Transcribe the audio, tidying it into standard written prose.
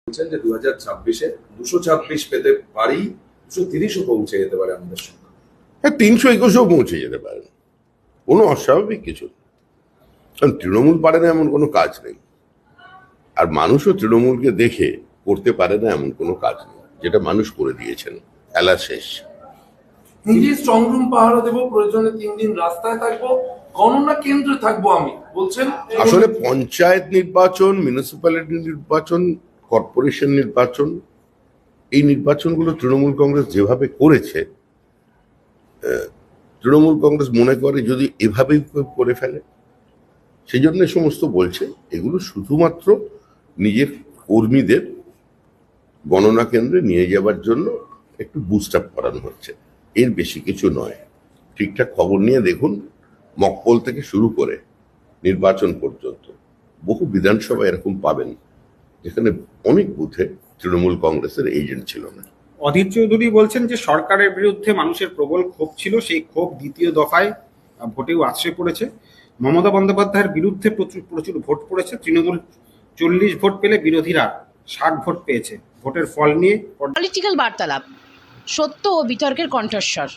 বলছেন যে 2026-এ 226 পেতে পারি, 230ও পৌঁছে যেতে পারে আমাদের সংখ্যা। হ্যাঁ, 321ও পৌঁছে যেতে পারে, কোনো অস্বাভাবিক কিছু না। কারণ তৃণমূল পারে না এমন কোনো কাজ নেই, আর মানুষও তৃণমূলকে দেখে করতে পারে না এমন কোনো কাজ নেই, যেটা মানুষ করে দিয়েছেন। খেলা শেষ। নিজে স্ট্রং রুম পাহারা দেবো, প্রয়োজনে 3 দিন রাস্তায় থাকবো, গণনা কেন্দ্রে থাকবো আমি বলছেন। আসলে পঞ্চায়েত নির্বাচন, মিউনিসিপ্যালিটি নির্বাচন, কর্পোরেশন নির্বাচন, এই নির্বাচনগুলো তৃণমূল কংগ্রেস যেভাবে করেছে, তৃণমূল কংগ্রেস মনে করে যদি এভাবেই করে ফেলে, সেই জন্য সমস্ত বলছে এগুলো শুধুমাত্র নিজের কর্মীদের গণনা কেন্দ্রে নিয়ে যাবার জন্য একটু বুস্ট আপ করানো হচ্ছে, এর বেশি কিছু নয়। ঠিকঠাক খবর নিয়ে দেখুন, মকপল থেকে শুরু করে নির্বাচন পর্যন্ত বহু বিধানসভা এরকম পাবেন যেখানে অনেক বুথে তৃণমূল কংগ্রেসের এজেন্ট ছিল না। অধীর চৌধুরী বলছেন যে সরকারের বিরুদ্ধে মানুষের প্রবল ক্ষোভ ছিল, সেই ক্ষোভ দ্বিতীয় দফায় ভোটেও আছড়ে পড়েছে। মমতা বন্দ্যোপাধ্যায়ের বিরুদ্ধে প্রচুর ভোট পড়েছে। তৃণমূল 40 ভোট পেলে বিরোধীরা 60 ভোট পেয়েছে। ভোটের ফল নিয়ে পলিটিক্যাল বার্তালাপ, সত্য ও বিতর্কের কণ্ঠস্বর।